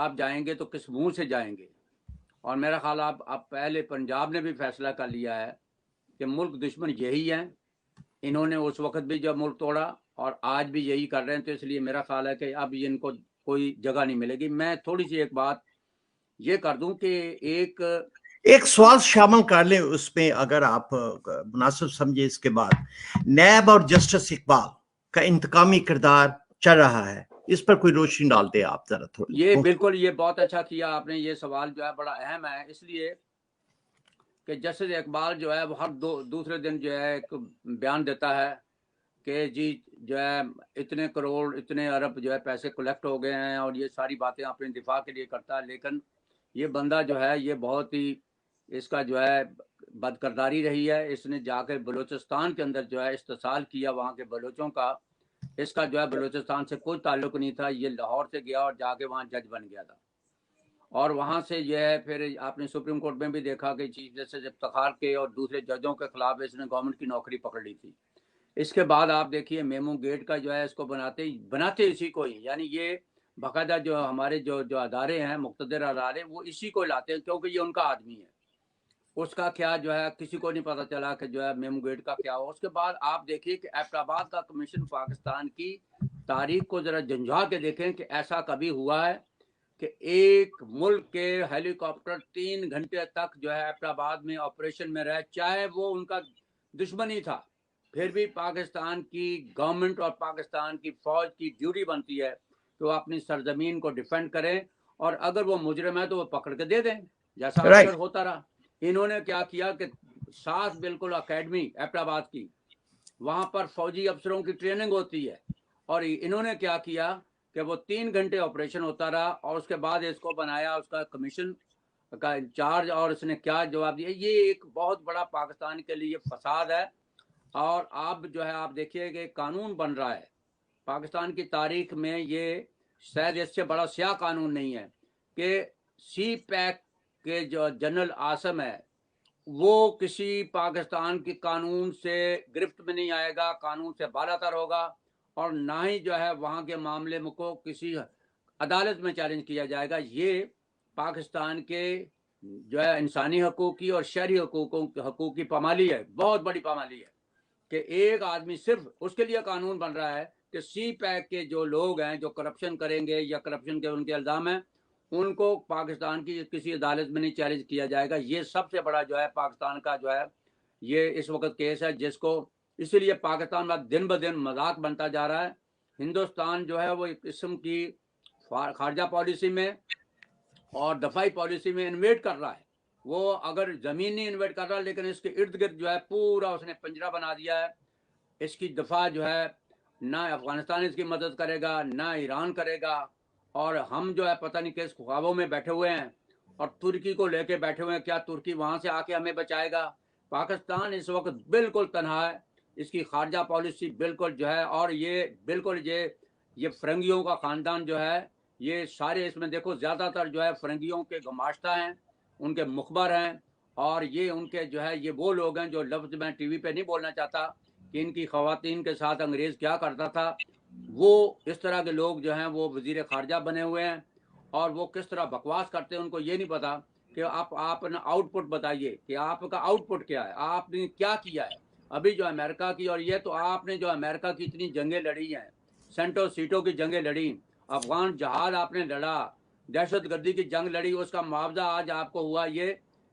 آپ جائیں گے تو کس منہ سے جائیں گے؟ اور میرا خیال آپ پہلے پنجاب نے بھی فیصلہ کر لیا ہے کہ ملک دشمن یہی ہیں. انہوں نے اس وقت بھی جب ملک توڑا اور آج بھی یہی کر رہے ہیں. تو اس لیے میرا خیال ہے کہ اب ان کو کوئی جگہ نہیں ملے گی. میں تھوڑی سی ایک بات یہ کر دوں کہ ایک سوال شامل کر لیں اس میں اگر آپ مناسب سمجھے. اس کے بعد نیب اور جسٹس اقبال کا انتقامی کردار چل رہا ہے، اس پر کوئی روشنی ڈال دیں آپ ذرا تھوڑی. یہ بالکل یہ بہت اچھا کیا آپ نے. یہ سوال جو ہے بڑا اہم ہے، اس لیے کہ جسٹس اقبال جو ہے وہ ہر دوسرے دن جو ہے ایک بیان دیتا ہے کہ جی جو ہے اتنے کروڑ اتنے ارب جو ہے پیسے کلیکٹ ہو گئے ہیں، اور یہ ساری باتیں اپنے دفاع کے لیے کرتا ہے. لیکن یہ بندہ جو ہے یہ بہت ہی اس کا جو ہے بد کرداری رہی ہے. اس نے جا کے بلوچستان کے اندر جو ہے استحصال کیا وہاں کے بلوچوں کا. اس کا جو ہے بلوچستان سے کوئی تعلق نہیں تھا. یہ لاہور سے گیا اور جا کے وہاں جج بن گیا تھا، اور وہاں سے یہ ہے پھر آپ نے سپریم کورٹ میں بھی دیکھا کہ چیف جسٹس افتخار کے اور دوسرے ججوں کے خلاف اس نے گورنمنٹ کی نوکری پکڑ لی تھی. اس کے بعد آپ دیکھیے میمو گیٹ کا جو ہے اس کو بناتے اسی کو ہی، یعنی یہ باقاعدہ جو ہمارے جو ادارے ہیں مقتدر ادارے وہ اسی کو لاتے ہیں کیونکہ یہ ان کا آدمی ہے. اس کا کیا جو ہے کسی کو نہیں پتا چلا کہ جو ہے میمو گیٹ کا کیا ہو. اس کے بعد آپ دیکھیے کہ ایبٹ آباد کا کمیشن پاکستان کی تاریخ کو ذرا جھنجھا کے دیکھیں کہ ایسا کبھی ہوا ہے کہ ایک ملک کے ہیلی کاپٹر 3 گھنٹے تک جو ہے ایبٹ آباد میں آپریشن میں رہے، چاہے وہ ان کا دشمن ہی تھا، پھر بھی پاکستان کی گورنمنٹ اور پاکستان کی فوج کی ڈیوٹی بنتی ہے کہ وہ اپنی سرزمین کو ڈیفینڈ کریں، اور اگر وہ مجرم ہے تو وہ پکڑ کے دے دیں، جیسا اکثر ہوتا رہا. انہوں نے کیا کیا کہ ساتھ بالکل اکیڈمی ایبٹ آباد کی، وہاں پر فوجی افسروں کی ٹریننگ ہوتی ہے، اور انہوں نے کیا کیا کہ وہ 3 گھنٹے آپریشن ہوتا رہا، اور اس کے بعد اس کو بنایا اس کا کمیشن کا انچارج، اور اس نے کیا جواب دیا. یہ ایک بہت بڑا پاکستان کے لیے فساد ہے. اور اب جو ہے آپ دیکھیے کہ قانون بن رہا ہے پاکستان کی تاریخ میں، یہ شاید اس سے بڑا سیاہ قانون نہیں ہے کہ سی پیک کے جو جنرل عاصم ہے وہ کسی پاکستان کی قانون سے گرفت میں نہیں آئے گا، قانون سے بالا تر ہوگا، اور نہ ہی جو ہے وہاں کے معاملے کو کسی عدالت میں چیلنج کیا جائے گا. یہ پاکستان کے جو ہے انسانی حقوق کی اور شہری حقوق کی پامالی ہے، بہت بڑی پامالی ہے کہ ایک آدمی صرف اس کے لیے قانون بن رہا ہے کہ سی پیک کے جو لوگ ہیں جو کرپشن کریں گے یا کرپشن کے ان کے الزام ہیں، ان کو پاکستان کی کسی عدالت میں نہیں چیلنج کیا جائے گا. یہ سب سے بڑا جو ہے پاکستان کا جو ہے یہ اس وقت کیس ہے، جس کو اسی لیے پاکستان میں دن بدن مذاق بنتا جا رہا ہے. ہندوستان جو ہے وہ ایک قسم کی خارجہ پالیسی میں اور دفاعی پالیسی میں انویٹ کر رہا ہے. وہ اگر زمین نہیں انویٹ کر رہا، لیکن اس کے ارد گرد جو ہے پورا اس نے پنجرہ بنا دیا ہے. اس کی دفاع جو ہے نہ افغانستان اس کی مدد کرے گا نہ ایران کرے گا، اور ہم جو ہے پتہ نہیں کس خوابوں میں بیٹھے ہوئے ہیں اور ترکی کو لے کے بیٹھے ہوئے ہیں. کیا ترکی وہاں سے آ کے ہمیں بچائے گا؟ پاکستان اس وقت بالکل تنہا ہے. اس کی خارجہ پالیسی بالکل جو ہے، اور یہ بالکل یہ فرنگیوں کا خاندان جو ہے، یہ سارے اس میں دیکھو زیادہ تر جو ہے فرنگیوں کے گماشتہ ہیں، ان کے مخبر ہیں، اور یہ ان کے جو ہے یہ وہ لوگ ہیں جو لفظ میں ٹی وی پہ نہیں بولنا چاہتا کہ ان کی خواتین کے ساتھ انگریز کیا کرتا تھا. وہ اس طرح کے لوگ جو ہیں وہ وزیر خارجہ بنے ہوئے ہیں، اور وہ کس طرح بکواس کرتے ہیں ان کو یہ نہیں پتا کہ آپ اپنا آؤٹ پٹ بتائیے کہ آپ کا آؤٹ پٹ کیا ہے، آپ نے کیا کیا ہے. ابھی جو امریکہ کی، اور یہ تو آپ نے جو امریکہ کی اتنی جنگیں لڑی ہیں، سینٹو سیٹوں کی جنگیں لڑی، افغان جہاد آپ نے لڑا، دہشت گردی کی جنگ لڑی، اس کا معاوضہ آج آپ کو ہوا یہ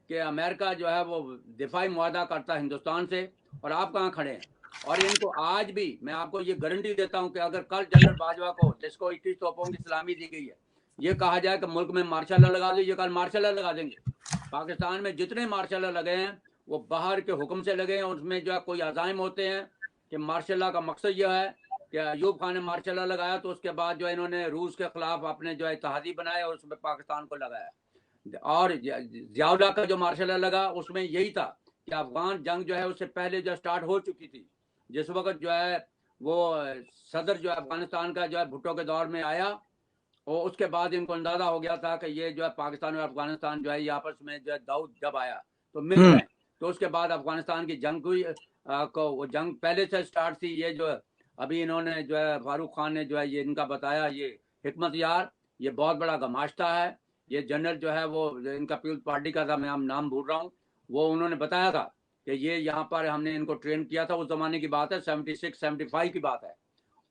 کہ امریکہ جو ہے وہ دفاعی معاہدہ کرتا ہے ہندوستان سے، اور آپ کہاں کھڑے ہیں. اور ان کو آج بھی میں آپ کو یہ گارنٹی دیتا ہوں کہ اگر کل جنرل باجوہ کو جس کو 21 توپوں کی سلامی دی گئی ہے یہ کہا جائے کہ ملک میں مارشل لا لگا دو، یہ کل مارشل لا لگا دیں گے. پاکستان میں جتنے مارشل لا لگے ہیں وہ باہر کے حکم سے لگے ہیں. اس میں جو ہے کوئی عزائم ہوتے ہیں کہ مارشل لا کا مقصد یہ ہے کہ ایوب خان نے مارشل لا لگایا تو اس کے بعد جو انہوں نے روس کے خلاف اپنے جو اتحادی بنائے اور اس میں پاکستان کو لگایا. اور ضیاء اللہ کا جو مارشل لا لگا اس میں یہی تھا کہ افغان جنگ جو ہے اس سے پہلے جو سٹارٹ ہو چکی تھی، جس وقت جو ہے وہ صدر جو ہے افغانستان کا جو ہے بھٹو کے دور میں آیا، اور اس کے بعد ان کو اندازہ ہو گیا تھا کہ یہ جو ہے پاکستان اور افغانستان جو ہے یہ آپس میں جو ہے داؤد جب آیا تو مل گئے. تو اس کے بعد افغانستان کی جنگ ہوئی، وہ جنگ پہلے سے سٹارٹ تھی. یہ جو ابھی انہوں نے جو ہے فاروق خان نے جو ہے یہ ان کا بتایا، یہ حکمت یار یہ بہت بڑا گماشتہ ہے. یہ جنرل جو ہے وہ ان کا پیپلز پارٹی کا تھا, میں نام بھول رہا ہوں, وہ انہوں نے بتایا تھا کہ یہ یہاں پر ہم نے ان کو ٹرین کیا تھا. اس زمانے کی بات ہے, 76-75 کی بات ہے.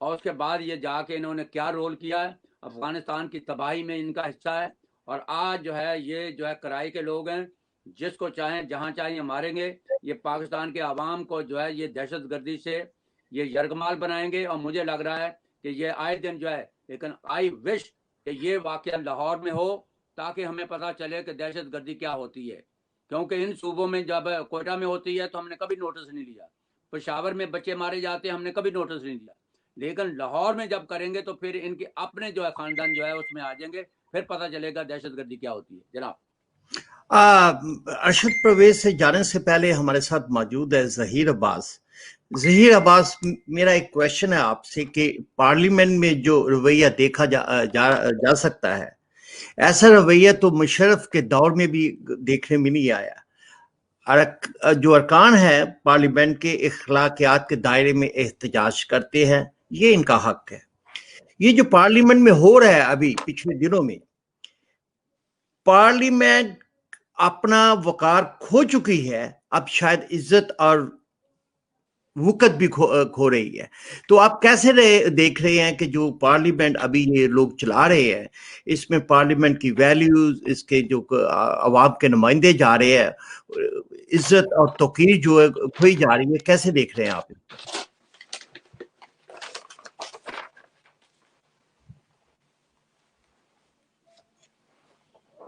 اور اس کے بعد یہ جا کے انہوں نے کیا رول کیا ہے, افغانستان کی تباہی میں ان کا حصہ ہے. اور آج جو ہے یہ جو ہے کرائی کے لوگ ہیں, جس کو چاہیں جہاں چاہیں ماریں گے. یہ پاکستان کے عوام کو جو ہے یہ دہشت گردی سے یہ یرغمال بنائیں گے. اور مجھے لگ رہا ہے کہ یہ آئے دن جو ہے, لیکن آئی وش کہ یہ واقعہ لاہور میں ہو, تاکہ ہمیں پتہ چلے کہ دہشت گردی کیا ہوتی ہے. کیونکہ ان صوبوں میں جب کوئٹہ میں ہوتی ہے تو ہم نے کبھی نوٹس نہیں لیا, پشاور میں بچے مارے جاتے ہیں ہم نے کبھی نوٹس نہیں لیا, لیکن لاہور میں جب کریں گے تو پھر ان کے اپنے جو ہے خاندان جو ہے اس میں آ جائیں گے, پھر پتہ چلے گا دہشت گردی کیا ہوتی ہے. جناب ارشد پرویز سے جانے سے پہلے ہمارے ساتھ موجود ہے ظہیر عباس. ظہیر عباس, میرا ایک کویشچن ہے آپ سے کہ پارلیمنٹ میں جو رویہ دیکھا جا سکتا ہے, ایسا رویہ تو مشرف کے دور میں بھی دیکھنے میں نہیں آیا. جو ارکان ہیں پارلیمنٹ کے اخلاقیات کے دائرے میں احتجاج کرتے ہیں, یہ ان کا حق ہے. یہ جو پارلیمنٹ میں ہو رہا ہے ابھی پچھلے دنوں میں, پارلیمنٹ اپنا وقار کھو چکی ہے, اب شاید عزت اور وقت بھی کھو رہی ہے. تو آپ کیسے دیکھ رہے ہیں کہ جو پارلیمنٹ ابھی یہ لوگ چلا رہے ہیں, اس میں پارلیمنٹ کی ویلیوز, اس کے جو عوام کے نمائندے جا رہے ہیں, عزت اور توقیر جو ہے کھوئی جا رہی ہے, کیسے دیکھ رہے ہیں آپ؟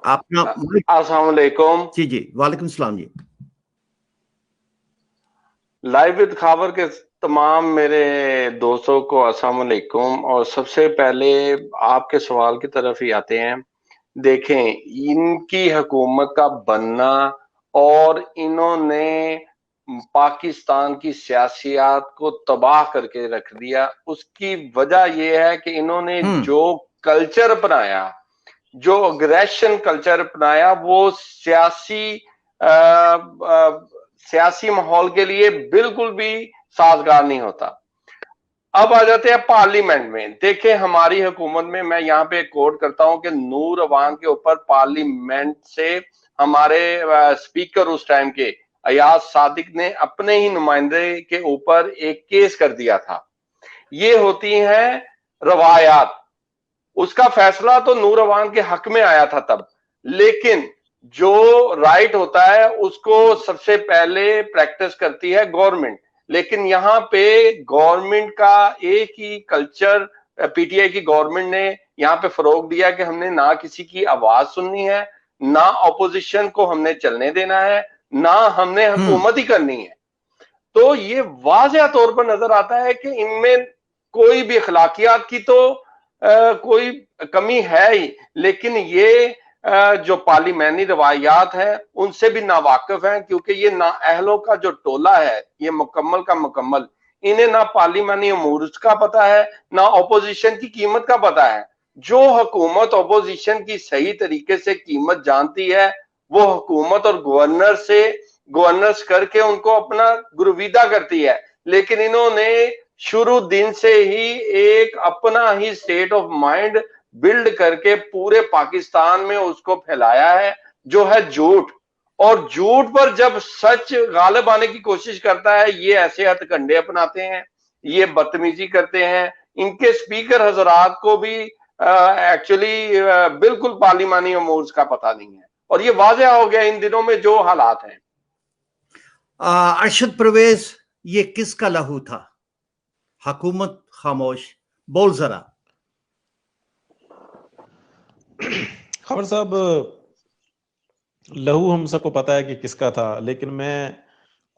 السلام علیکم. جی وعلیکم السلام. جی لائیو وتھ خاور کے تمام میرے دوستوں کو السلام علیکم. اور سب سے پہلے آپ کے سوال کی طرف ہی آتے ہیں. دیکھیں, ان کی حکومت کا بننا اور انہوں نے پاکستان کی سیاسیات کو تباہ کر کے رکھ دیا, اس کی وجہ یہ ہے کہ انہوں نے جو کلچر اپنایا, جو اگریشن کلچر اپنایا, وہ سیاسی ماحول کے لیے بالکل بھی سازگار نہیں ہوتا. اب آ جاتے ہیں پارلیمنٹ میں. دیکھیں ہماری حکومت میں, میں یہاں پہ کوٹ کرتا ہوں کہ نور عوام کے اوپر پارلیمنٹ سے ہمارے اسپیکر اس ٹائم کے ایاز صادق نے اپنے ہی نمائندے کے اوپر ایک کیس کر دیا تھا. یہ ہوتی ہیں روایات. اس کا فیصلہ تو نور عوام کے حق میں آیا تھا تب, لیکن جو رائٹ ہوتا ہے اس کو سب سے پہلے پریکٹس کرتی ہے گورنمنٹ. لیکن یہاں پہ گورنمنٹ کا ایک ہی کلچر پی ٹی آئی کی گورنمنٹ نے یہاں پہ فروغ دیا کہ ہم نے نہ کسی کی آواز سننی ہے, نہ اپوزیشن کو ہم نے چلنے دینا ہے, نہ ہم نے حکومت ہی کرنی ہے. تو یہ واضح طور پر نظر آتا ہے کہ ان میں کوئی بھی اخلاقیات کی تو کوئی کمی ہے ہی, لیکن یہ جو پارلیمانی روایات ہیں ان سے بھی ناواقف ہیں, کیونکہ یہ نااہلوں کا جو ٹولہ ہے, یہ مکمل کا مکمل, انہیں نہ پارلیمانی امور کا پتہ ہے, نہ اپوزیشن کی قیمت کا پتہ ہے. جو حکومت اپوزیشن کی صحیح طریقے سے قیمت جانتی ہے, وہ حکومت اور گورنرز کر کے ان کو اپنا گرویدہ کرتی ہے. لیکن انہوں نے شروع دن سے ہی ایک اپنا ہی سٹیٹ آف مائنڈ بلڈ کر کے پورے پاکستان میں اس کو پھیلایا ہے, جو ہے جھوٹ. اور جھوٹ پر جب سچ غالب آنے کی کوشش کرتا ہے, یہ ایسے ہتھ کنڈے اپناتے ہیں, یہ بدتمیزی کرتے ہیں. ان کے سپیکر حضرات کو بھی ایکچولی بالکل پارلیمانی امور کا پتہ نہیں ہے, اور یہ واضح ہو گیا ان دنوں میں جو حالات ہیں. ارشد پرویز, یہ کس کا لہو تھا؟ حکومت خاموش, بول ذرا. خبر صاحب, لہو ہم سب کو پتا ہے کہ کس کا تھا, لیکن میں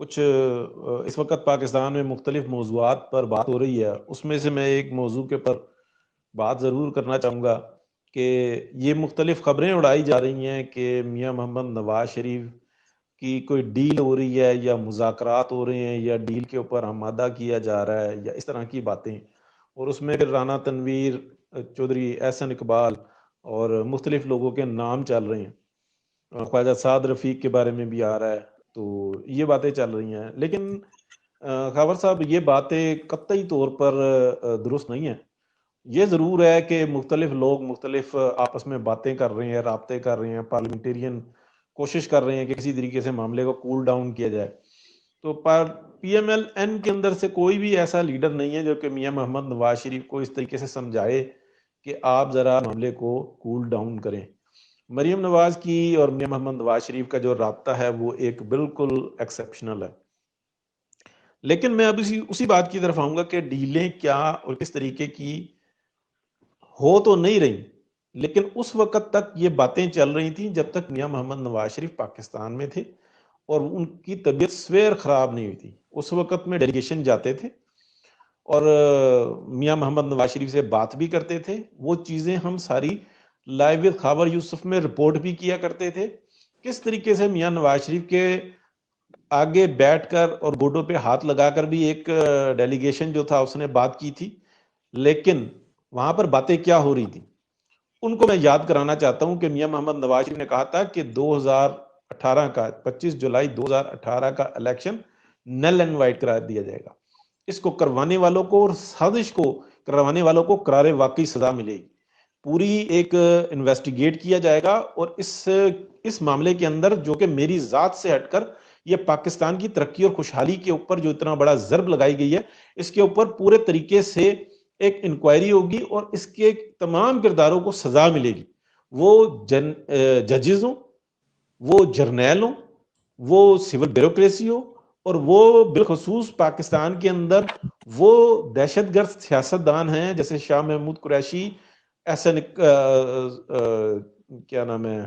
کچھ اس وقت پاکستان میں مختلف موضوعات پر بات ہو رہی ہے, اس میں سے میں ایک موضوع کے پر بات ضرور کرنا چاہوں گا کہ یہ مختلف خبریں اڑائی جا رہی ہیں کہ میاں محمد نواز شریف کی کوئی ڈیل ہو رہی ہے, یا مذاکرات ہو رہے ہیں, یا ڈیل کے اوپر آمادہ کیا جا رہا ہے, یا اس طرح کی باتیں. اور اس میں رانا تنویر, چودھری احسن اقبال اور مختلف لوگوں کے نام چل رہے ہیں, خواجہ سعد رفیق کے بارے میں بھی آ رہا ہے. تو یہ باتیں چل رہی ہیں, لیکن خاور صاحب یہ باتیں قطعی طور پر درست نہیں ہیں. یہ ضرور ہے کہ مختلف لوگ مختلف آپس میں باتیں کر رہے ہیں, رابطے کر رہے ہیں, پارلیمنٹیرین کوشش کر رہے ہیں کہ کسی طریقے سے معاملے کو کول ڈاؤن کیا جائے. تو پی ایم ایل این کے اندر سے کوئی بھی ایسا لیڈر نہیں ہے جو کہ میاں محمد نواز شریف کو اس طریقے سے سمجھائے کہ آپ ذرا معاملے کو کول ڈاؤن کریں. مریم نواز کی اور میاں محمد نواز شریف کا جو رابطہ ہے وہ ایک بالکل ایکسیپشنل ہے. لیکن میں اب اسی بات کی طرف آؤں گا کہ ڈیلیں کیا اور کس طریقے کی ہو تو نہیں رہی, لیکن اس وقت تک یہ باتیں چل رہی تھیں جب تک میاں محمد نواز شریف پاکستان میں تھے اور ان کی طبیعت سویر خراب نہیں ہوئی تھی. اس وقت میں ڈیلیگیشن جاتے تھے اور میاں محمد نواز شریف سے بات بھی کرتے تھے. وہ چیزیں ہم ساری لائیو ود خاور یوسف میں رپورٹ بھی کیا کرتے تھے, کس طریقے سے میاں نواز شریف کے آگے بیٹھ کر اور گوڈوں پہ ہاتھ لگا کر بھی ایک ڈیلیگیشن جو تھا اس نے بات کی تھی. لیکن وہاں پر باتیں کیا ہو رہی تھی ان کو میں یاد کرانا چاہتا ہوں کہ میاں محمد نواز شریف نے کہا تھا کہ 2018 کا 25 جولائی 2018 کا الیکشن نل اینڈ وائٹ کرا دیا جائے گا. اس کو کروانے والوں کو اور سازش کو کروانے والوں کو قرار واقعی سزا ملے گی. پوری ایک انویسٹیگیٹ کیا جائے گا اور اس معاملے کے اندر جو کہ میری ذات سے ہٹ کر یہ پاکستان کی ترقی اور خوشحالی کے اوپر جو اتنا بڑا ضرب لگائی گئی ہے اس کے اوپر پورے طریقے سے ایک انکوائری ہوگی اور اس کے تمام کرداروں کو سزا ملے گی. وہ ججز ہوں, وہ جرنیل ہوں, وہ سول بیوروکریسی ہو, اور وہ بالخصوص پاکستان کے اندر وہ دہشت گرد سیاستدان ہیں جیسے شاہ محمود قریشی, ایسا کیا نام ہے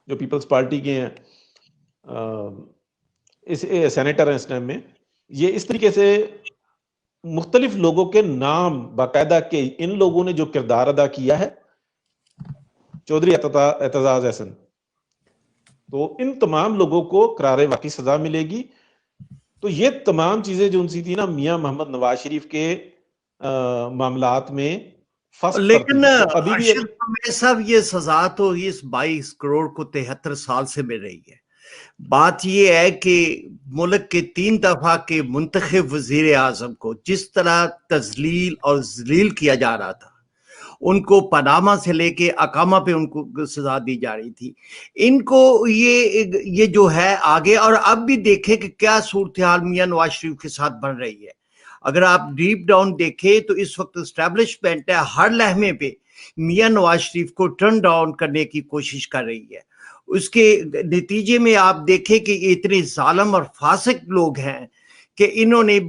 جو پیپلز پارٹی کے ہیں سینیٹر ہیں اس ٹائم میں, یہ اس طریقے سے مختلف لوگوں کے نام باقاعدہ کہ ان لوگوں نے جو کردار ادا کیا ہے, چودھری اعتزاز احسن, تو ان تمام لوگوں کو قرار واقعی سزا ملے گی. تو یہ تمام چیزیں جو ان سی تھی نا میاں محمد نواز شریف کے معاملات میں لیکن اشرف صاحب یہ سزا تو اس 22 کروڑ کو 73 سال سے مل رہی ہے. بات یہ ہے کہ ملک کے 3 دفعہ کے منتخب وزیر اعظم کو جس طرح تذلیل اور ذلیل کیا جا رہا تھا, ان کو پاناما سے لے کے اقامہ پہ ان کو سزا دی جا رہی تھی, ان کو یہ جو ہے آگے. اور اب بھی دیکھیں کہ کیا صورتحال میاں نواز شریف کے ساتھ بن رہی ہے. اگر آپ ڈیپ ڈاؤن دیکھیں تو اس وقت اسٹیبلشمنٹ ہے ہر لہمے پہ میاں نواز شریف کو ٹرن ڈاؤن کرنے کی کوشش کر رہی ہے. اس کے نتیجے میں آپ دیکھیں کہ اتنے ظالم اور فاسق لوگ ہیں کہ انہوں نے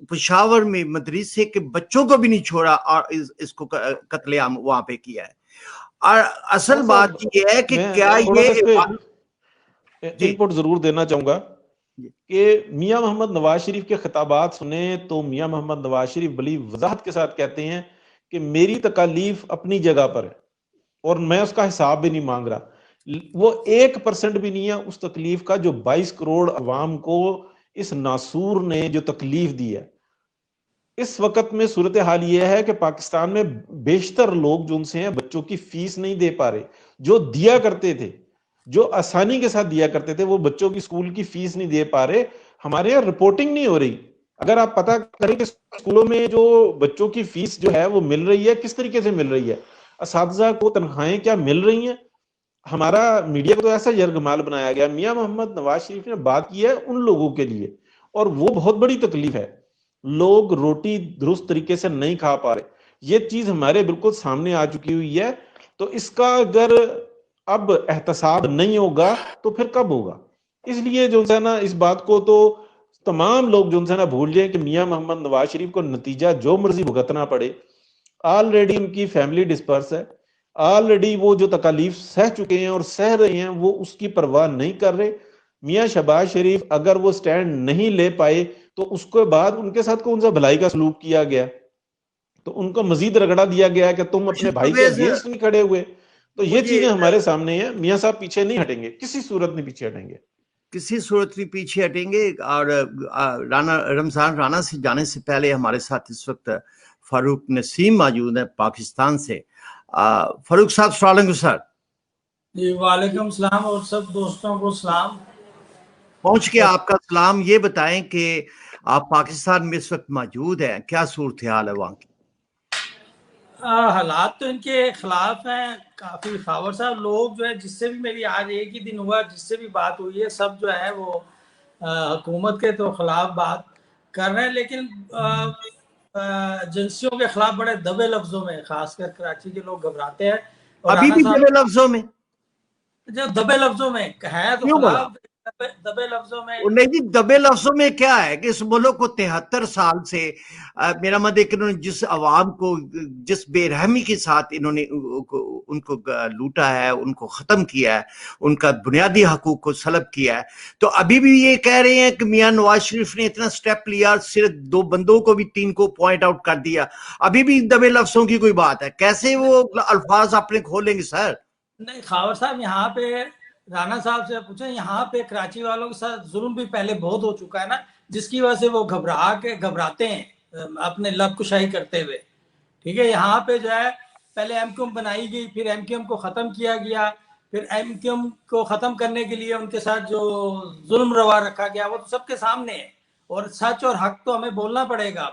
پشاور میں مدرسے کے بچوں کو بھی نہیں چھوڑا اور اس کو قتل عام وہاں پہ کیا ہے. اور اصل بات یہ ہے کہ کیا یہ انپٹ ضرور دینا چاہوں گا کہ میاں محمد نواز شریف کے خطابات سنیں تو میاں محمد نواز شریف بڑی وضاحت کے ساتھ کہتے ہیں کہ میری تکالیف اپنی جگہ پر ہے اور میں اس کا حساب بھی نہیں مانگ رہا. وہ 1% بھی نہیں ہے اس تکلیف کا جو 22 کروڑ عوام کو اس ناسور نے جو تکلیف دی ہے. اس وقت میں صورتحال یہ ہے کہ پاکستان میں بیشتر لوگ جو ان سے ہیں بچوں کی فیس نہیں دے پا رہے, جو دیا کرتے تھے, جو آسانی کے ساتھ دیا کرتے تھے, وہ بچوں کی اسکول کی فیس نہیں دے پا رہے. ہمارے یہاں رپورٹنگ نہیں ہو رہی. اگر آپ پتہ کریں کہ اسکولوں میں جو بچوں کی فیس جو ہے وہ مل رہی ہے کس طریقے سے مل رہی ہے, اساتذہ کو تنخواہیں کیا مل رہی ہیں. ہمارا میڈیا کو تو ایسا یرغمال بنایا گیا. میاں محمد نواز شریف نے بات کی ہے ان لوگوں کے لیے اور وہ بہت بڑی تکلیف ہے. لوگ روٹی درست طریقے سے نہیں کھا پا رہے. یہ چیز ہمارے بالکل سامنے آ چکی ہوئی ہے. تو اس کا اگر اب احتساب نہیں ہوگا تو پھر کب ہوگا؟ اس لیے جو ہے نا اس بات کو تو تمام لوگ جو ہے نا بھول جائیں کہ میاں محمد نواز شریف کو نتیجہ جو مرضی بھگتنا پڑے. آلریڈی ان کی فیملی ڈسپرس ہے, آلریڈی وہ جو تکالیف سہ چکے ہیں اور سہ رہے ہیں وہ اس کی پرواہ نہیں کر رہے. میاں شہباز شریف اگر وہ سٹینڈ نہیں لے پائے تو اس کے بعد ان کے ساتھ کون سا بھلائی کا سلوک کیا گیا, تو ان کو مزید رگڑا دیا گیا کہ تم اپنے بھائی کے اگینسٹ نہیں کھڑے ہوئے. تو یہ چیزیں ہمارے سامنے ہیں. میاں صاحب پیچھے نہیں ہٹیں گے, کسی صورت نہیں پیچھے ہٹیں گے, کسی صورت نہیں پیچھے ہٹیں گے. اور رمضان رانا سے جانے سے پہلے ہمارے ساتھ اس وقت فاروق نسیم موجود ہے پاکستان سے. فاروق صاحب السلام علیکم سر. جی وعلیکم السلام اور سب دوستوں کو سلام. پہنچ کے آپ کا سلام. یہ بتائیں کہ آپ پاکستان میں اس وقت موجود ہیں, کیا صورتحال ہے وہاں کی؟ حالات تو ان کے خلاف ہیں کافی. خاور صاحب لوگ جو ہے جس سے بھی میری آج ایک ہی دن ہوا جس سے بھی بات ہوئی ہے سب جو ہے وہ حکومت کے تو خلاف بات کر رہے ہیں, لیکن ایجنسیوں کے خلاف بڑے دبے لفظوں میں, خاص کر کراچی کے لوگ گھبراتے ہیں. اور ابھی رانا بھی صاحب دبے لفظوں میں جو دبے لفظوں میں ہے تو کیوں بولا؟ خلاف دبے لفظوں میں. نہیں جی, دبے لفظوں میں کیا ہے کہ اس ملک کو 73 سال سے میرا مت ہے کہ انہوں نے جس عوام کو جس بے رحمی کے ساتھ انہوں نے ان کو لوٹا ہے, ان کو ختم کیا ہے, ان کا بنیادی حقوق کو سلب کیا ہے, تو ابھی بھی یہ کہہ رہے ہیں کہ میاں نواز شریف نے اتنا سٹیپ لیا, صرف 2 بندوں کو بھی 3 کو پوائنٹ آؤٹ کر دیا, ابھی بھی دبے لفظوں کی کوئی بات ہے؟ کیسے وہ الفاظ اپنے کھولیں گے سر؟ نہیں خاور صاحب, یہاں پہ رانا صاحب سے پوچھیں, یہاں پہ کراچی والوں کے ساتھ ظلم بھی پہلے بہت ہو چکا ہے نا, جس کی وجہ سے وہ گھبراتے ہیں اپنے لب کشائی کرتے ہوئے. ٹھیک ہے, یہاں پہ جو ہے پہلے ایم کیو ایم بنائی گئی, پھر ایم کیو ایم کو ختم کیا گیا, پھر ایم کیو ایم کو ختم کرنے کے لیے ان کے ساتھ جو ظلم روا رکھا گیا وہ تو سب کے سامنے ہے, اور سچ اور حق تو ہمیں بولنا پڑے گا.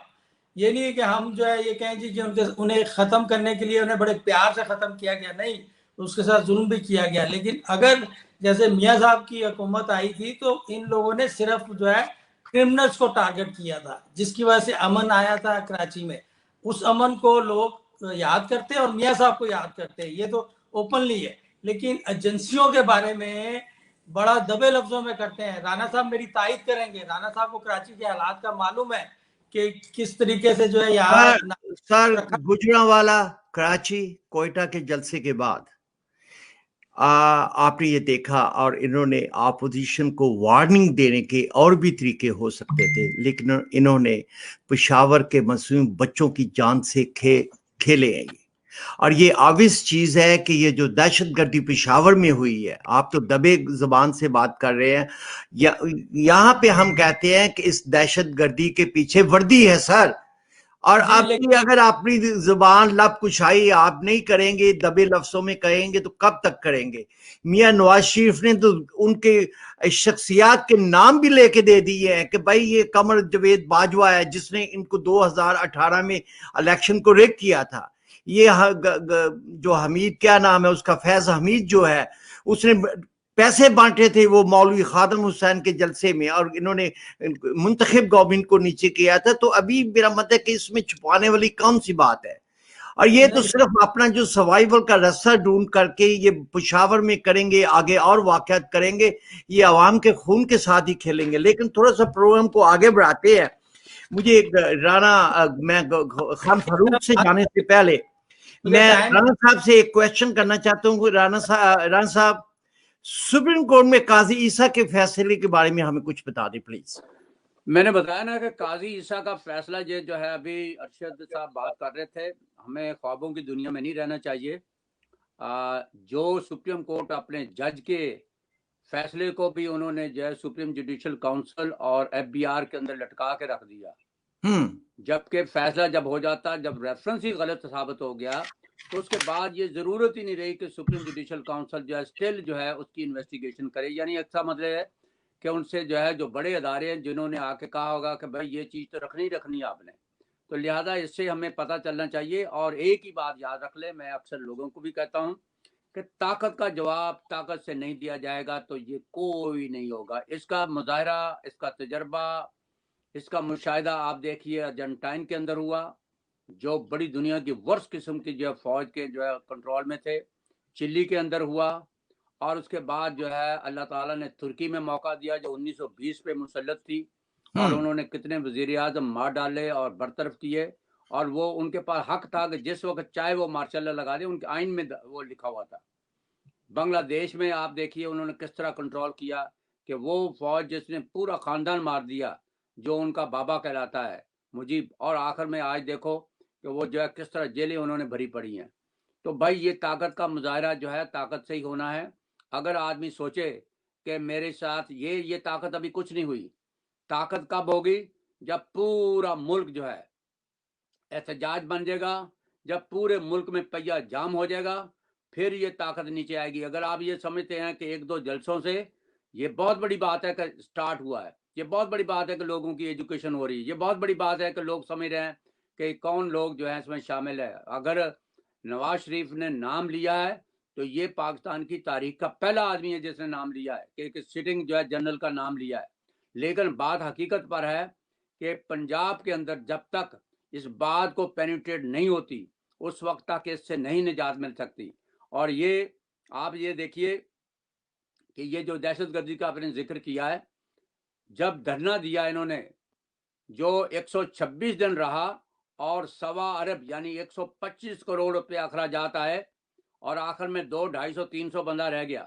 یہ نہیں ہے کہ ہم جو ہے یہ کہیں جی کہ انہیں ختم کرنے کے لیے انہیں بڑے پیار سے ختم کیا گیا, نہیں, اس کے ساتھ ظلم بھی کیا گیا. لیکن اگر جیسے میاں صاحب کی حکومت آئی تھی تو ان لوگوں نے صرف جو ہے کرمنلز کو ٹارگٹ کیا تھا, جس کی وجہ سے امن آیا تھا کراچی میں. اس امن کو لوگ یاد کرتے اور میاں صاحب کو یاد کرتے, یہ تو اوپنلی ہے. لیکن ایجنسیوں کے بارے میں بڑا دبے لفظوں میں کرتے ہیں. رانا صاحب میری تائید کریں گے, رانا صاحب کو کراچی کے حالات کا معلوم ہے کہ کس طریقے سے جو ہے یہاں سر رکھا. گجرانوالا کراچی کوئٹہ کے جلسے کے بعد آپ نے یہ دیکھا, اور انہوں نے اپوزیشن کو وارننگ دینے کے اور بھی طریقے ہو سکتے تھے, لیکن انہوں نے پشاور کے معصوم بچوں کی جان سے کھیلے ہیں. اور یہ آویز چیز ہے کہ یہ جو دہشت گردی پشاور میں ہوئی ہے, آپ تو دبے زبان سے بات کر رہے ہیں, یہاں پہ ہم کہتے ہیں کہ اس دہشت گردی کے پیچھے وردی ہے سر. اور جی, آپ کی اگر اپنی زبان لب کشائی آپ نہیں کریں گے, دبے لفظوں میں کہیں گے, تو کب تک کریں گے؟ میاں نواز شریف نے تو ان کے شخصیات کے نام بھی لے کے دے دیے ہیں کہ بھائی یہ قمر جاوید باجوہ ہے جس نے ان کو 2018 میں الیکشن کو ریگ کیا تھا. یہ جو حمید کیا نام ہے اس کا, فیض حمید جو ہے, اس نے پیسے بانٹے تھے وہ مولوی خادم حسین کے جلسے میں, اور انہوں نے منتخب گورنمنٹ کو نیچے کیا تھا. تو ابھی میرا مطلب ہے کہ اس میں چھپانے والی کون سی بات ہے؟ اور یہ تو صرف اپنا جو سروائیول کا رستہ ڈھونڈ کر کے یہ پشاور میں کریں گے, آگے اور واقعات کریں گے, یہ عوام کے خون کے ساتھ ہی کھیلیں گے. لیکن تھوڑا سا پروگرام کو آگے بڑھاتے ہیں. مجھے میں خان فاروق سے جانے سے پہلے میں رانا صاحب سے ایک کویشچن کرنا چاہتا ہوں. رانا صاحب, سپریم کورٹ میں قاضی عیسیٰ کے فیصلے کے بارے میں ہمیں کچھ بتا دیں پلیز. میں نے بتایا نا کہ قاضی عیسیٰ کا فیصلہ یہ جو ہے, ابھی ارشد صاحب بات کر رہے تھے, ہمیں خوابوں کی دنیا میں نہیں رہنا چاہیے. جو سپریم کورٹ اپنے جج کے فیصلے کو بھی انہوں نے جو ہے سپریم جوڈیشل کاؤنسل اور FBR کے اندر لٹکا کے رکھ دیا, جبکہ فیصلہ جب ہو جاتا, جب ریفرنس ہی غلط ثابت ہو گیا, تو اس کے بعد یہ ضرورت ہی نہیں رہی کہ سپریم جوڈیشل کاؤنسل جو ہے اسٹل جو ہے اس کی انویسٹیگیشن کرے. یعنی اچھا مطلب ہے کہ ان سے جو ہے جو بڑے ادارے ہیں جنہوں نے آ کے کہا ہوگا کہ بھائی یہ چیز تو رکھنی آپ نے, تو لہذا اس سے ہمیں پتہ چلنا چاہیے. اور ایک ہی بات یاد رکھ لیں, میں اکثر لوگوں کو بھی کہتا ہوں کہ طاقت کا جواب طاقت سے نہیں دیا جائے گا تو یہ کوئی نہیں ہوگا. اس کا مظاہرہ, اس کا تجربہ, اس کا مشاہدہ آپ دیکھیے ارجنٹائن کے اندر ہوا, جو بڑی دنیا کی ورس قسم کی جو ہے فوج کے جو ہے کنٹرول میں تھے. چلی کے اندر ہوا, اور اس کے بعد جو ہے اللہ تعالیٰ نے ترکی میں موقع دیا جو 1920 پہ مسلط تھی, اور انہوں نے کتنے وزیر اعظم مار ڈالے اور برطرف کیے, اور وہ ان کے پاس حق تھا کہ جس وقت چاہے وہ مارشل لا لگا دے, ان کے آئین میں وہ لکھا ہوا تھا. بنگلہ دیش میں آپ دیکھیے انہوں نے کس طرح کنٹرول کیا کہ وہ فوج جس نے پورا خاندان مار دیا جو ان کا بابا کہلاتا ہے مجیب, اور آخر میں آج دیکھو کہ وہ جو ہے کس طرح جیلیں انہوں نے بھری پڑی ہیں. تو بھائی یہ طاقت کا مظاہرہ جو ہے طاقت سے ہی ہونا ہے. اگر آدمی سوچے کہ میرے ساتھ یہ طاقت ابھی کچھ نہیں ہوئی, طاقت کب ہوگی؟ جب پورا ملک جو ہے احتجاج بن جائے گا, جب پورے ملک میں پہیا جام ہو جائے گا, پھر یہ طاقت نیچے آئے گی. اگر آپ یہ سمجھتے ہیں کہ 1-2 جلسوں سے یہ بہت بڑی بات ہے کہ سٹارٹ ہوا ہے, یہ بہت بڑی بات ہے کہ لوگوں کی ایجوکیشن ہو رہی ہے, یہ بہت بڑی بات ہے کہ لوگ سمجھ رہے ہیں کہ کون لوگ جو ہے اس میں شامل ہے. اگر نواز شریف نے نام لیا ہے تو یہ پاکستان کی تاریخ کا پہلا آدمی ہے جس نے نام لیا ہے کہ ایک سٹنگ جو ہے جنرل کا نام لیا ہے. لیکن بات حقیقت پر ہے کہ پنجاب کے اندر جب تک اس بات کو پینیٹریٹ نہیں ہوتی اس وقت تک اس سے نہیں نجات مل سکتی. اور یہ آپ یہ دیکھیے کہ یہ جو دہشت گردی کا آپ نے ذکر کیا ہے, جب دھرنا دیا انہوں نے جو 126 دن رہا اور 1.25 ارب یعنی 125 کروڑ روپے اخراجات آئے اور آخر میں 200, 250, 300 بندہ رہ گیا,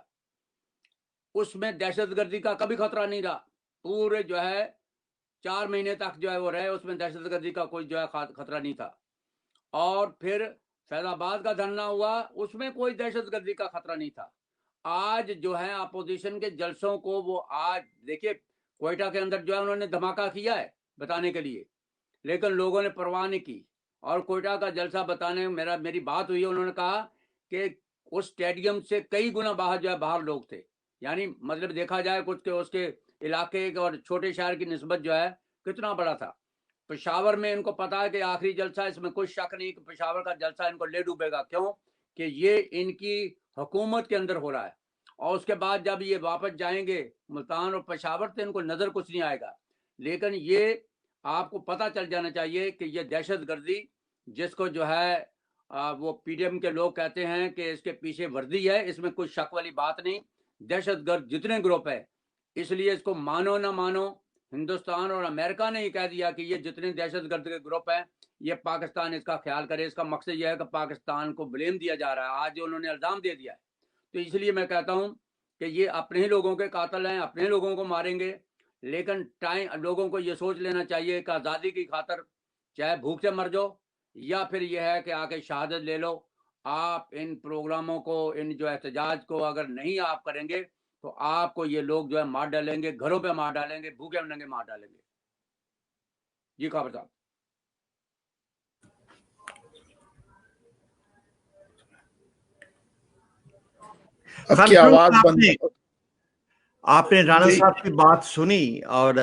اس میں دہشت گردی کا کبھی خطرہ نہیں رہا. پورے جو ہے 4 مہینے تک جو ہے وہ رہے, اس میں دہشت گردی کا کوئی جو ہے خطرہ نہیں تھا. اور پھر فیض آباد کا دھرنا ہوا, اس میں کوئی دہشت گردی کا خطرہ نہیں تھا. آج جو ہے اپوزیشن کے جلسوں کو وہ آج دیکھیے کوئٹہ کے اندر جو ہے انہوں نے دھماکہ کیا ہے بتانے کے لیے, لیکن لوگوں نے پرواہ نہیں کی. اور کوئٹہ کا جلسہ بتانے میری بات ہوئی, انہوں نے کہا کہ اس اسٹیڈیم سے کئی گنا باہر جو ہے باہر لوگ تھے. یعنی مطلب دیکھا جائے کچھ کہ اس کے علاقے اور چھوٹے شہر کی نسبت جو ہے کتنا بڑا تھا. پشاور میں ان کو پتا ہے کہ آخری جلسہ, اس میں کوئی شک نہیں کہ پشاور کا جلسہ ان کو لے ڈوبے گا. کیوں کہ یہ ان کی حکومت کے اندر ہو رہا ہے. اور اس کے بعد جب یہ واپس جائیں گے ملتان اور پشاور تو ان کو نظر کچھ نہیں آئے گا. لیکن یہ آپ کو پتہ چل جانا چاہیے کہ یہ دہشت گردی جس کو جو ہے وہ پی ڈی ایم کے لوگ کہتے ہیں کہ اس کے پیچھے وردی ہے, اس میں کوئی شک والی بات نہیں. دہشت گرد جتنے گروپ ہے, اس لیے اس کو مانو نہ مانو ہندوستان اور امریکہ نے یہ کہہ دیا کہ یہ جتنے دہشت گرد کے گروپ ہیں یہ پاکستان اس کا خیال کرے. اس کا مقصد یہ ہے کہ پاکستان کو بلیم دیا جا رہا ہے. آج انہوں نے الزام دے دیا ہے. تو اس لیے میں کہتا ہوں کہ یہ اپنے ہی لوگوں کے قاتل ہیں, اپنے لوگوں کو ماریں گے. لیکن لوگوں کو یہ سوچ لینا چاہیے کہ آزادی کی خاطر چاہے بھوک سے مر جاؤ یا پھر یہ ہے کہ آ کے شہادت لے لو. آپ ان پروگراموں کو, ان جو احتجاج کو اگر نہیں آپ کریں گے تو آپ کو یہ لوگ جو ہے مار ڈالیں گے, گھروں پہ مار ڈالیں گے, بھوکے ننگے مار ڈالیں گے. جی خبر صاحب. اب کی آواز بند. آپ نے رانا صاحب کی بات سنی اور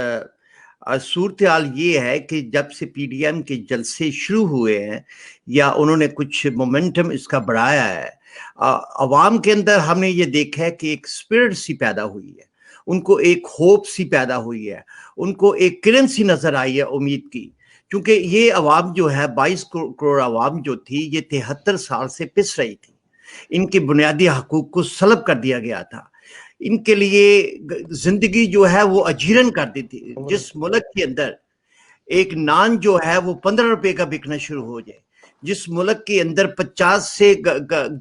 صورتحال یہ ہے کہ جب سے پی ڈی ایم کے جلسے شروع ہوئے ہیں یا انہوں نے کچھ مومنٹم اس کا بڑھایا ہے, عوام کے اندر ہم نے یہ دیکھا ہے کہ ایک اسپرٹ سی پیدا ہوئی ہے, ان کو ایک ہوپ سی پیدا ہوئی ہے, ان کو ایک کرن سی نظر آئی ہے امید کی. کیونکہ یہ عوام جو ہے 22 کروڑ عوام جو تھی یہ 73 سال سے پس رہی تھی, ان کے بنیادی حقوق کو سلب کر دیا گیا تھا, ان کے لیے زندگی جو ہے وہ اجیرن کر دی تھی. جس ملک کے اندر ایک نان جو ہے وہ 15 روپے کا بکنا شروع ہو جائے, جس ملک کے اندر 50 سے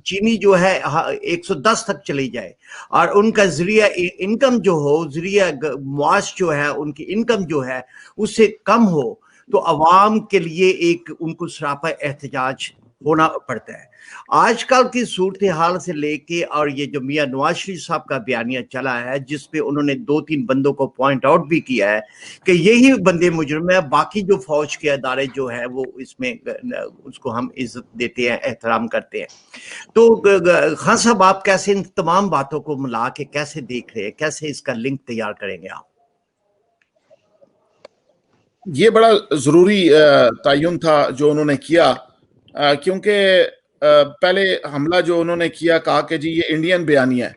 چینی جو ہے 110 تک چلی جائے, اور ان کا ذریعہ انکم جو ہو, ذریعہ معاش جو ہے ان کی انکم جو ہے اس سے کم ہو, تو عوام کے لیے ایک ان کو سراپا احتجاج ہونا پڑتا ہے. آج کل کی صورتحال سے لے کے اور یہ جو میاں نواز شریف صاحب کا بیانیہ چلا ہے جس پہ انہوں نے 2-3 بندوں کو پوائنٹ آؤٹ بھی کیا ہے کہ یہی بندے مجرم ہیں, باقی جو فوج کے ادارے جو ہے وہ اس میں اس کو ہم عزت دیتے ہیں, احترام کرتے ہیں. تو خان صاحب آپ کیسے ان تمام باتوں کو ملا کے کیسے دیکھ رہے ہیں, کیسے اس کا لنک تیار کریں گے آپ؟ یہ بڑا ضروری تعین تھا جو انہوں نے کیا, کیونکہ پہلے حملہ جو انہوں نے کیا کہا کہ جی یہ انڈین بیانیہ ہے,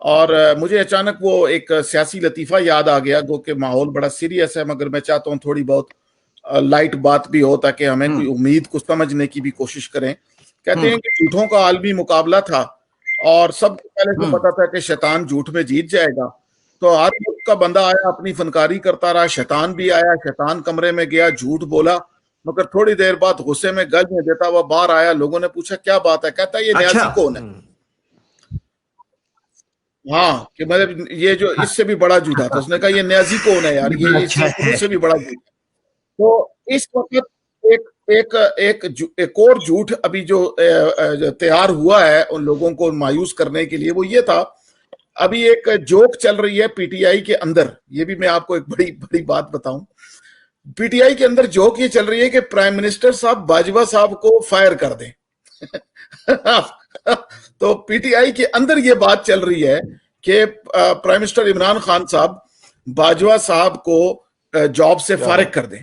اور مجھے اچانک وہ ایک سیاسی لطیفہ یاد آ گیا, گو کہ ماحول بڑا سیریس ہے, مگر میں چاہتا ہوں تھوڑی بہت لائٹ بات بھی ہو تاکہ ہمیں کوئی امید کو سمجھنے کی بھی کوشش کریں. کہتے ہیں کہ جھوٹوں کا عالمی مقابلہ تھا اور سب کو پہلے سے پتا تھا کہ شیطان جھوٹ میں جیت جائے گا, تو ہر ملک کا بندہ آیا, اپنی فنکاری کرتا رہا, شیطان بھی آیا, شیطان کمرے میں گیا, جھوٹ بولا, مگر تھوڑی دیر بعد غصے میں گل میں دیتا ہوا باہر آیا. لوگوں نے پوچھا کیا بات ہے, کہتا ہے یہ نیازی کون ہے. ہاں کہ مطلب یہ جو اس سے بھی بڑا جھوٹا تھا, اس نے کہا یہ نیازی کون ہے یار, یہ اس سے بھی بڑا جھوٹا. تو اس وقت ایک اور جھوٹ ابھی جو تیار ہوا ہے ان لوگوں کو مایوس کرنے کے لیے, وہ یہ تھا, ابھی ایک جوک چل رہی ہے پی ٹی آئی کے اندر. یہ بھی میں آپ کو ایک بڑی بات بتاؤں. پی ٹی آئی کے اندر جوک یہ چل رہی ہے کہ پرائم منسٹر صاحب باجوہ صاحب کو فائر کر دیں. تو پی ٹی آئی کے اندر یہ بات چل رہی ہے کہ پرائم منسٹر عمران خان صاحب باجوہ صاحب کو جاب سے فارغ کر دیں.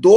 2